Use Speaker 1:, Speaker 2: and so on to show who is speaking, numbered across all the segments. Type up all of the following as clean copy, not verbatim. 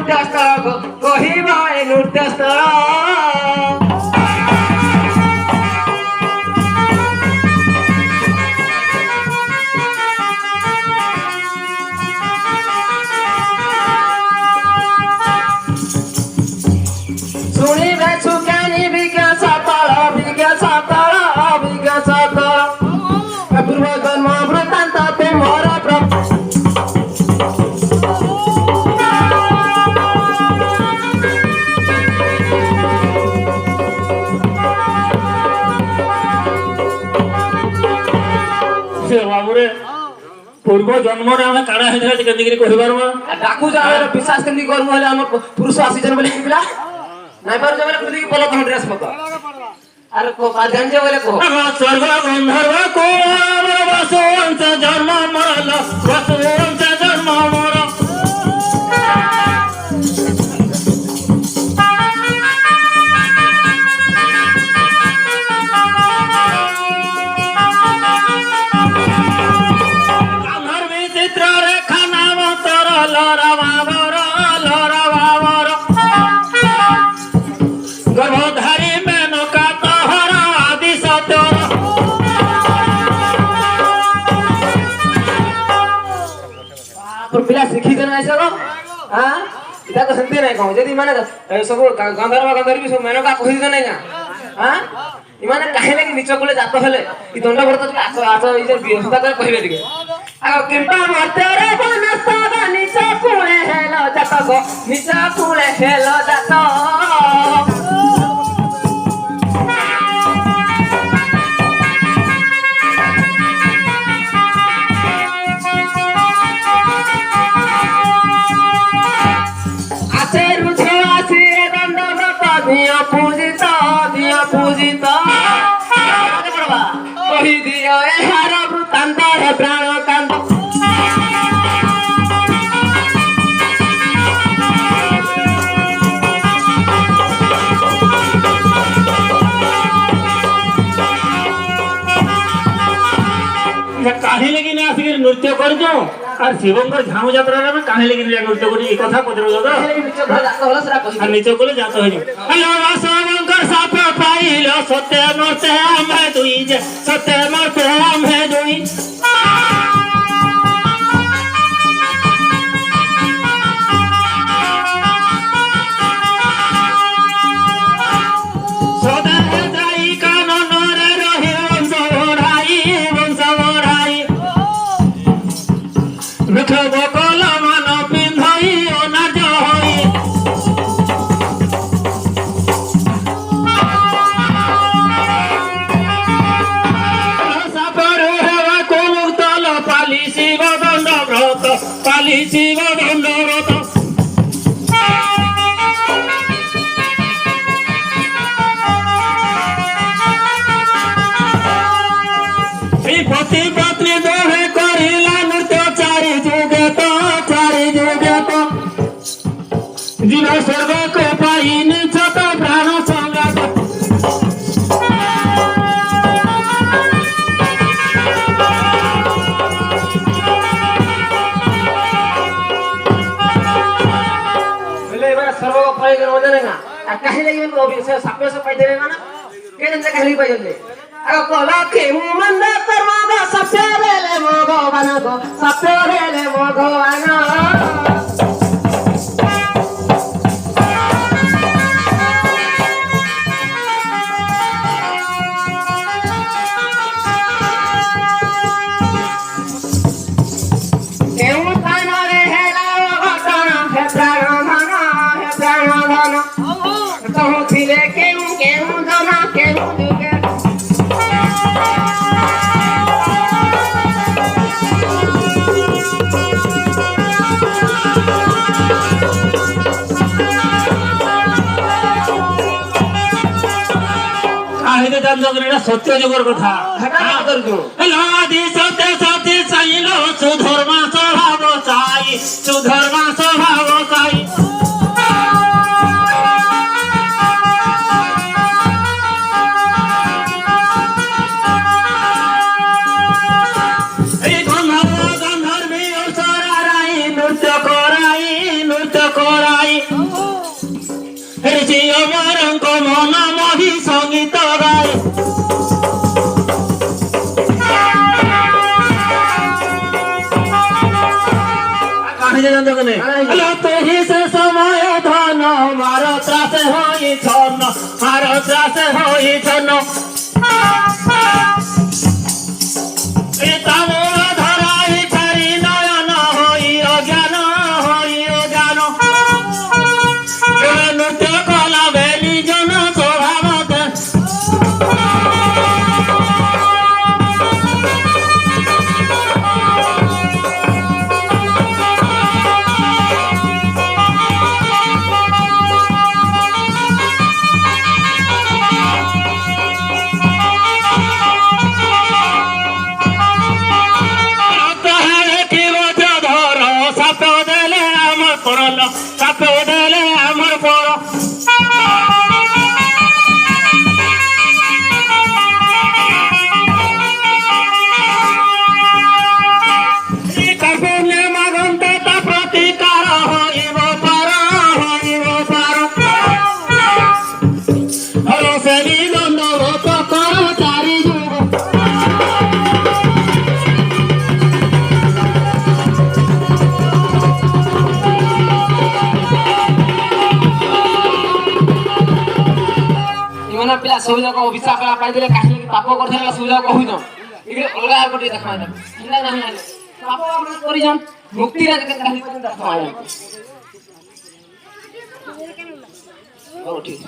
Speaker 1: ନୃତ୍ୟସ୍ଥଳ କହିବା ଏ ନୃତ୍ୟସ୍ଥଳ। ଶୁଣିବେ ସୁକାନି ବିଜ୍ଞାସ ତଳ ପୂର୍ବ ଜନ୍ମ ବୃତ୍ତାନ୍ତ ତୁମର
Speaker 2: ବାବୁରେ ପୂର୍ବ ଜନ୍ମରେ ଆମେ କାଣା ହେଇଥିଲା ଯେ କେମିତି କରି କହିପାରବା
Speaker 1: ଡାକୁ ଯାଏ ବିଶ୍ୱାସ କେମିତି କରମୁ ହେଲେ ଆମର ପୁରୁଷ ଆସିଛନ୍ ବୋଲି ପିଲା ନାଇଁ ପାରୁ ଜମରେ ଖୁଦି କି ପଲ ତମ ଡ୍ରେସ ମତ ଆରେ को जान बोले को
Speaker 2: स्वर्ग गंधर्व को वसुवंश जन्म मरल वसुवंश जन्म मर गंधर्वी चित्र रेखा नाम तर लरा बाबर गर्भधारी मेनका तोहरा आदि सत्य
Speaker 1: पिला शिखी जन ऐसा को हां इता को संते नहीं कहूं यदि माने सब गंधर्वी सब मेनका कहि दे नहीं ना हां इमाने काहे लगे नीच कोले जात हेले इ दंड भरत आस इ जे व्यवस्था कर कहिबे दिके आ किंपा मरते रे बनस्ता नीच कोले हेलो जात गो नीच कोले हेलो जात पूजित कही दियो एहार वृत्तांत हे प्राणकांत
Speaker 2: काहे लगी ना आसिक नृत्य कर जो और शिवंकर झामु यात्रा रे में काहे लगी नृत्य करी ए कथा पदर जो नीचे कोले जात हो हेलो शिवंकर साप पाइल सत्य मरते हम दुई जे सत्य मरते हम दुई स्वर्ग को पाइन छत प्राण संगात
Speaker 1: बोले बा सर्व को पाइ कर वजन ना आ काहे लगी मन को से सापे से पाइ देले ना के जन काहे लगी पाइ जले आ कोला के मुंड कर्मा सप्य बेले भगवान को सप्य बेले भगवान
Speaker 2: सत्य जुगर कथा सत्य सत्य साइल सुधर्मा स्वभाव साई सुधर्मा स्वभाव साई गंधर्वी नृत्य कराई ମନ ମହି ସଙ୍ଗୀତ ଗାଏ तुही से समय धन मार त्रास होई छन मार त्रास होई छन तामूल धराई छारी नयन होई अज्ञान नृत्य कला बेली जन स्वभाव
Speaker 1: पिला सब जाक अभिशाप पाई देले काहे पाप करथला सब जाक कहू जन इकरे अलगा गोटे देखा हिला नाही आले पाप आपण करी जन मुक्ति रे के काहे पजन देखा ओ ठीक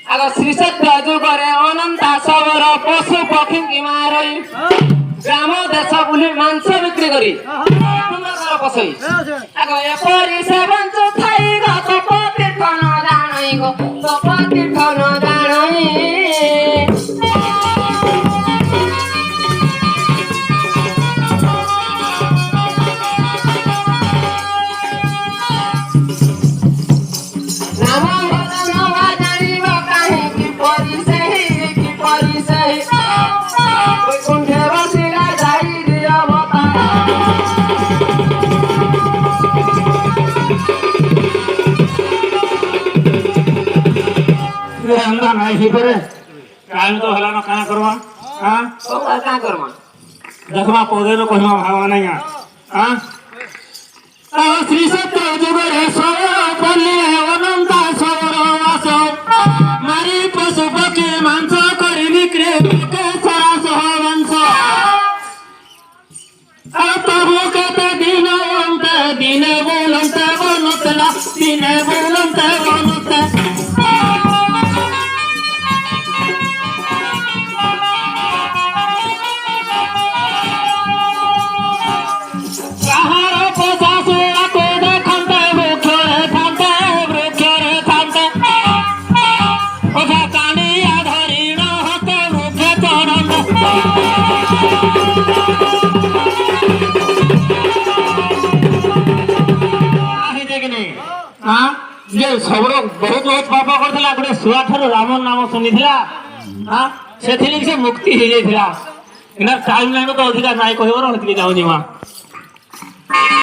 Speaker 1: अगर श्री सत्य जुगरे अनंत सबर पशु पक्षी की मारई ग्राम देश बुली मांस बिक्री करी सुंदर पसई अगर ए परी से बंच थाई ग तपति ठन जानै गो तपति ठन जानै
Speaker 2: नहीं करे टाइम तो हला ना का करवा हां
Speaker 1: ओ का करवा
Speaker 2: देखमा पौधे रो कहमा भावा नहीं हां श्री सत्य जुगरे सोया पल्ले अनंत सबर वास मारी पशु पक्षी मांस करी बिक्री के सारा सहवंश तबु कते दिन बोलंते बनतला दिन बोलंते बनते सबरो बहुत बहुत पाप करथला गोटे सुआ ठारो राम नाम सुनिथिला हां सेथिले से मुक्ति हे जाइथिला इना टाइम लाइन तो अधिका नाइ कहबो रहथि जाउनी मा